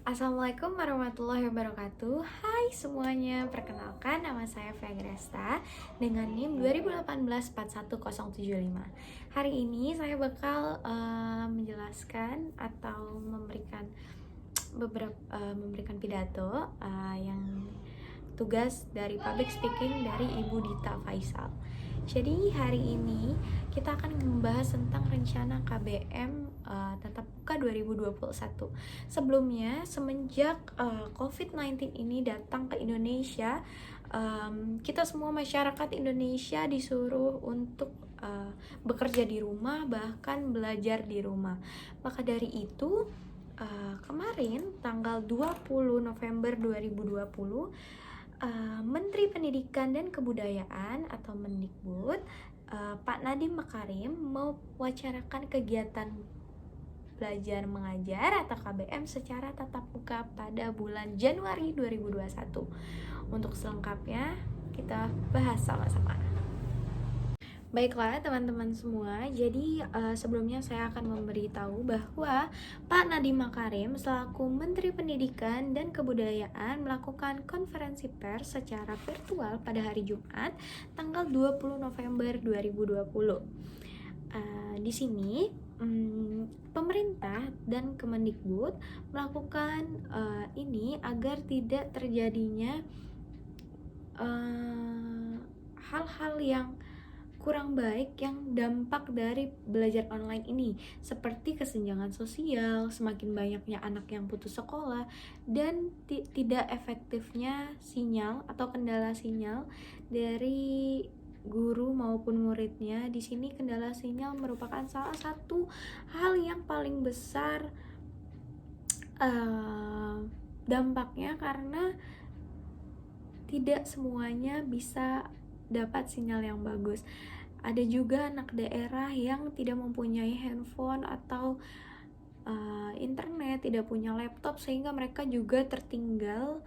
Assalamualaikum warahmatullahi wabarakatuh. Hai semuanya, perkenalkan nama saya Fegresta dengan NIM 2018 41075. Hari ini saya bakal menjelaskan atau memberikan pidato yang tugas dari public speaking dari Ibu Dita Faisal. Jadi hari ini kita akan membahas tentang rencana KBM Tatap Muka 2021. Sebelumnya, semenjak COVID-19 ini datang ke Indonesia, kita semua masyarakat Indonesia disuruh untuk bekerja di rumah, bahkan belajar di rumah. Maka dari itu, kemarin tanggal 20 November 2020, Menteri Pendidikan dan Kebudayaan atau Mendikbud, Pak Nadiem Makarim mewacanakan kegiatan belajar mengajar atau KBM secara tatap muka pada bulan Januari 2021. Untuk selengkapnya kita bahas sama-sama. Baiklah teman-teman semua, jadi sebelumnya saya akan memberitahu bahwa Pak Nadiem Makarim selaku Menteri Pendidikan dan Kebudayaan melakukan konferensi pers secara virtual pada hari Jumat tanggal 20 November 2020. Di sini pemerintah dan Kemendikbud melakukan ini agar tidak terjadinya hal-hal yang kurang baik yang dampak dari belajar online ini, seperti kesenjangan sosial, semakin banyaknya anak yang putus sekolah, dan tidak efektifnya sinyal atau kendala sinyal dari guru maupun muridnya. Di sini kendala sinyal merupakan salah satu hal yang paling besar dampaknya, karena tidak semuanya bisa dapat sinyal yang bagus. Ada juga anak daerah yang tidak mempunyai handphone atau internet, tidak punya laptop, sehingga mereka juga tertinggal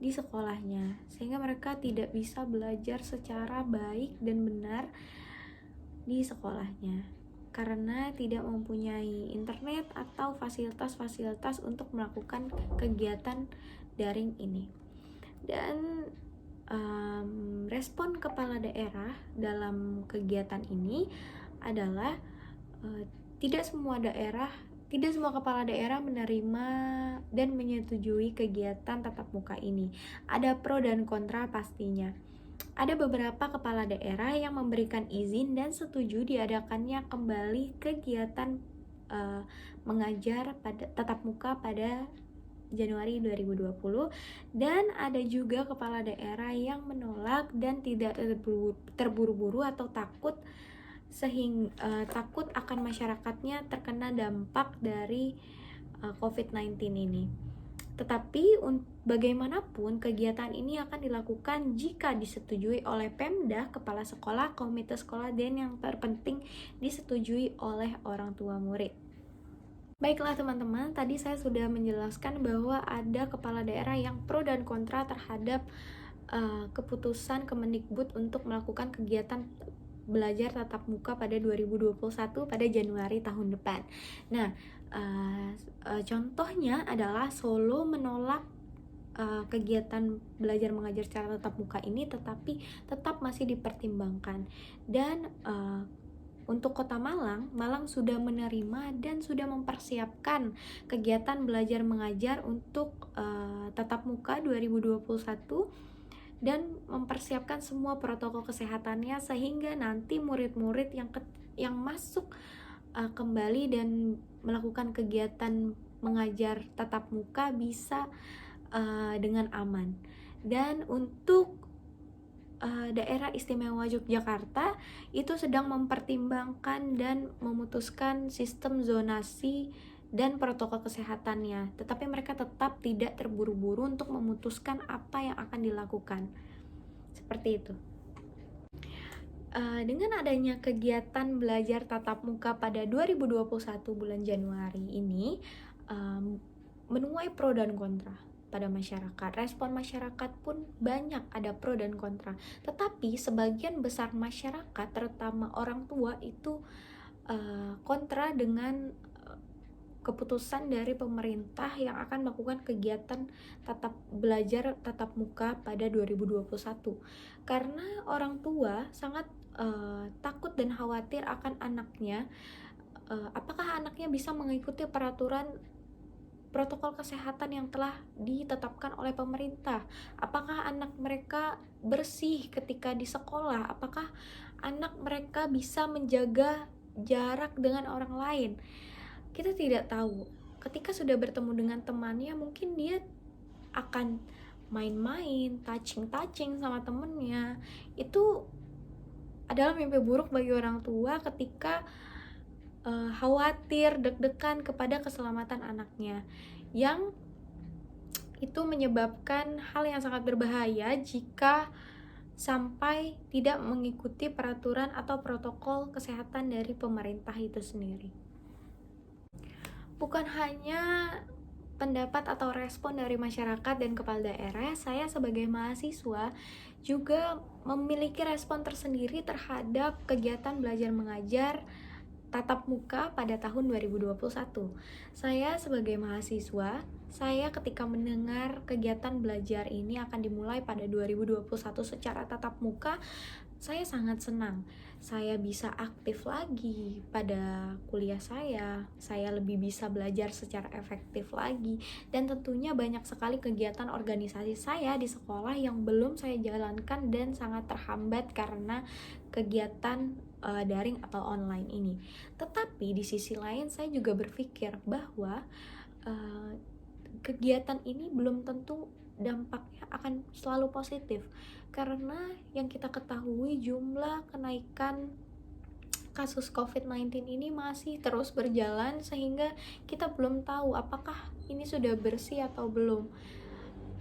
di sekolahnya, sehingga mereka tidak bisa belajar secara baik dan benar di sekolahnya karena tidak mempunyai internet atau fasilitas-fasilitas untuk melakukan kegiatan daring ini. Dan respon kepala daerah dalam kegiatan ini adalah tidak semua kepala daerah menerima dan menyetujui kegiatan tatap muka ini. Ada pro dan kontra pastinya. Ada beberapa kepala daerah yang memberikan izin dan setuju diadakannya kembali kegiatan mengajar pada tatap muka pada Januari 2020, dan ada juga kepala daerah yang menolak dan tidak terburu-buru atau takut akan masyarakatnya terkena dampak dari COVID-19 ini. Tetapi bagaimanapun kegiatan ini akan dilakukan jika disetujui oleh Pemda, kepala sekolah, komite sekolah, dan yang terpenting disetujui oleh orang tua murid. Baiklah teman-teman, tadi saya sudah menjelaskan bahwa ada kepala daerah yang pro dan kontra terhadap keputusan Kemendikbud untuk melakukan kegiatan belajar tatap muka pada 2021 pada Januari tahun depan. Nah, contohnya adalah Solo menolak kegiatan belajar mengajar secara tatap muka ini, tetapi tetap masih dipertimbangkan. Dan untuk Kota Malang sudah menerima dan sudah mempersiapkan kegiatan belajar mengajar untuk tatap muka 2021 dan mempersiapkan semua protokol kesehatannya, sehingga nanti murid-murid yang masuk kembali dan melakukan kegiatan mengajar tatap muka bisa dengan aman. Dan untuk Daerah Istimewa Yogyakarta itu sedang mempertimbangkan dan memutuskan sistem zonasi dan protokol kesehatannya, tetapi mereka tetap tidak terburu-buru untuk memutuskan apa yang akan dilakukan. Seperti itu. Dengan adanya kegiatan belajar tatap muka pada 2021 bulan Januari ini menuai pro dan kontra pada masyarakat. Respon masyarakat pun banyak, ada pro dan kontra. Tetapi sebagian besar masyarakat, terutama orang tua, itu kontra dengan keputusan dari pemerintah yang akan melakukan kegiatan tatap muka pada 2021. Karena orang tua sangat takut dan khawatir akan anaknya, apakah anaknya bisa mengikuti peraturan protokol kesehatan yang telah ditetapkan oleh pemerintah. Apakah anak mereka bersih ketika di sekolah? Apakah anak mereka bisa menjaga jarak dengan orang lain? Kita tidak tahu. Ketika sudah bertemu dengan temannya, mungkin dia akan main-main, touching sama temennya. Itu adalah mimpi buruk bagi orang tua ketika khawatir, deg-degan kepada keselamatan anaknya, yang itu menyebabkan hal yang sangat berbahaya jika sampai tidak mengikuti peraturan atau protokol kesehatan dari pemerintah itu sendiri. Bukan hanya pendapat atau respon dari masyarakat dan kepala daerah, saya sebagai mahasiswa juga memiliki respon tersendiri terhadap kegiatan belajar mengajar tatap muka pada tahun 2021. Saya sebagai mahasiswa, saya ketika mendengar kegiatan belajar ini akan dimulai pada 2021 secara tatap muka, saya sangat senang. Saya bisa aktif lagi pada kuliah saya lebih bisa belajar secara efektif lagi, dan tentunya banyak sekali kegiatan organisasi saya di sekolah yang belum saya jalankan dan sangat terhambat karena kegiatan daring atau online ini. Tetapi di sisi lain saya juga berpikir bahwa kegiatan ini belum tentu dampaknya akan selalu positif, karena yang kita ketahui jumlah kenaikan kasus COVID-19 ini masih terus berjalan, sehingga kita belum tahu apakah ini sudah bersih atau belum.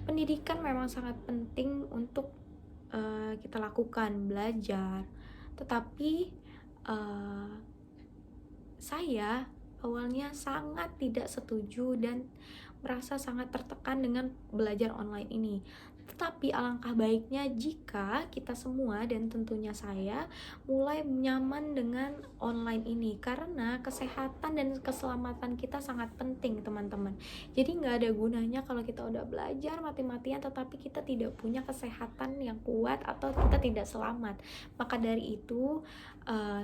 Pendidikan memang sangat penting untuk kita lakukan, belajar, tetapi saya awalnya sangat tidak setuju dan merasa sangat tertekan dengan belajar online ini. Tetapi alangkah baiknya jika kita semua dan tentunya saya mulai nyaman dengan online ini, karena kesehatan dan keselamatan kita sangat penting, teman-teman. Jadi nggak ada gunanya kalau kita udah belajar mati-matian tetapi kita tidak punya kesehatan yang kuat atau kita tidak selamat. Maka dari itu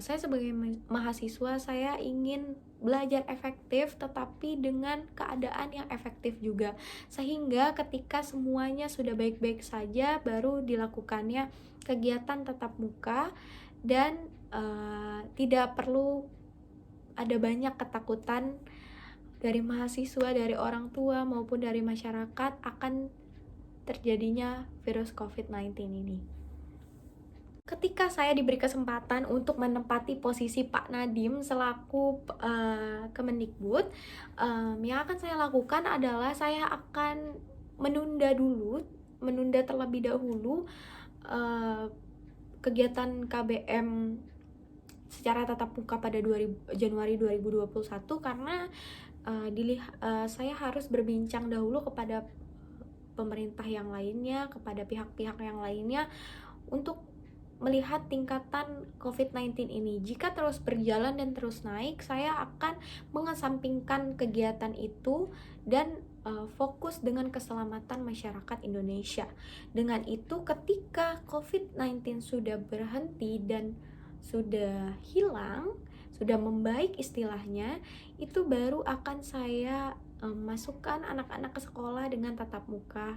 saya sebagai mahasiswa, saya ingin belajar efektif tetapi dengan keadaan yang efektif juga, sehingga ketika semuanya sudah baik-baik saja baru dilakukannya kegiatan tatap muka, dan tidak perlu ada banyak ketakutan dari mahasiswa, dari orang tua maupun dari masyarakat akan terjadinya virus COVID-19 ini. Ketika saya diberi kesempatan untuk menempati posisi Pak Nadiem selaku Kemendikbud, yang akan saya lakukan adalah saya akan menunda terlebih dahulu kegiatan KBM secara tatap muka pada Januari 2021, karena saya harus berbincang dahulu kepada pemerintah yang lainnya, kepada pihak-pihak yang lainnya untuk melihat tingkatan COVID-19 ini. Jika terus berjalan dan terus naik, saya akan mengesampingkan kegiatan itu dan fokus dengan keselamatan masyarakat Indonesia. Dengan itu, ketika COVID-19 sudah berhenti dan sudah hilang, sudah membaik istilahnya, itu baru akan saya masukkan anak-anak ke sekolah dengan tatap muka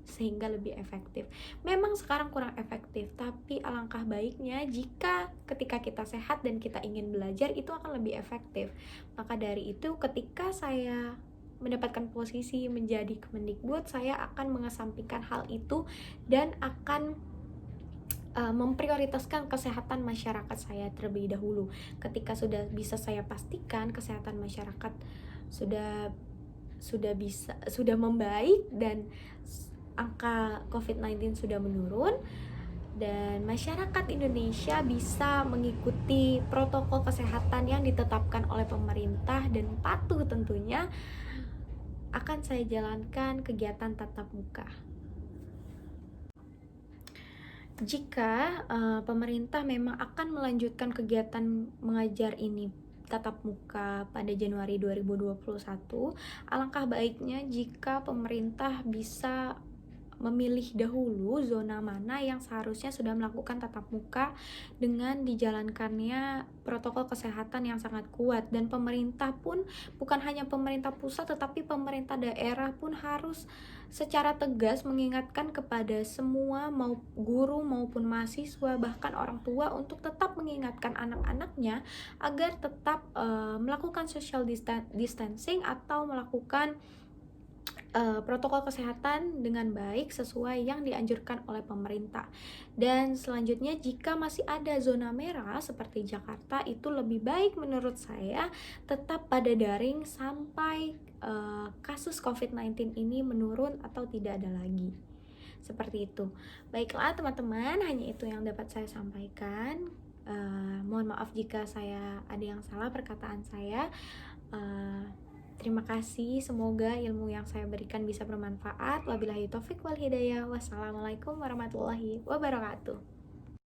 sehingga lebih efektif. Memang sekarang kurang efektif, tapi alangkah baiknya jika ketika kita sehat dan kita ingin belajar itu akan lebih efektif. Maka dari itu, ketika saya mendapatkan posisi menjadi Kemendikbud, saya akan mengesampingkan hal itu dan akan memprioritaskan kesehatan masyarakat saya terlebih dahulu. Ketika sudah bisa saya pastikan kesehatan masyarakat sudah membaik dan angka COVID-19 sudah menurun dan masyarakat Indonesia bisa mengikuti protokol kesehatan yang ditetapkan oleh pemerintah dan patuh, tentunya akan saya jalankan kegiatan tatap muka. Jika pemerintah memang akan melanjutkan kegiatan mengajar ini tatap muka pada Januari 2021, alangkah baiknya jika pemerintah bisa memilih dahulu zona mana yang seharusnya sudah melakukan tatap muka dengan dijalankannya protokol kesehatan yang sangat kuat. Dan pemerintah pun, bukan hanya pemerintah pusat tetapi pemerintah daerah pun harus secara tegas mengingatkan kepada semua, mau guru maupun mahasiswa bahkan orang tua, untuk tetap mengingatkan anak-anaknya agar tetap melakukan social distancing atau melakukan protokol kesehatan dengan baik sesuai yang dianjurkan oleh pemerintah. Dan selanjutnya, jika masih ada zona merah seperti Jakarta, itu lebih baik menurut saya tetap pada daring sampai kasus COVID-19 ini menurun atau tidak ada lagi. Seperti itu. Baiklah teman-teman, hanya itu yang dapat saya sampaikan. Mohon maaf jika saya ada yang salah perkataan saya. Terima kasih, semoga ilmu yang saya berikan bisa bermanfaat. Wabillahi taufik wal hidayah. Wassalamualaikum warahmatullahi wabarakatuh.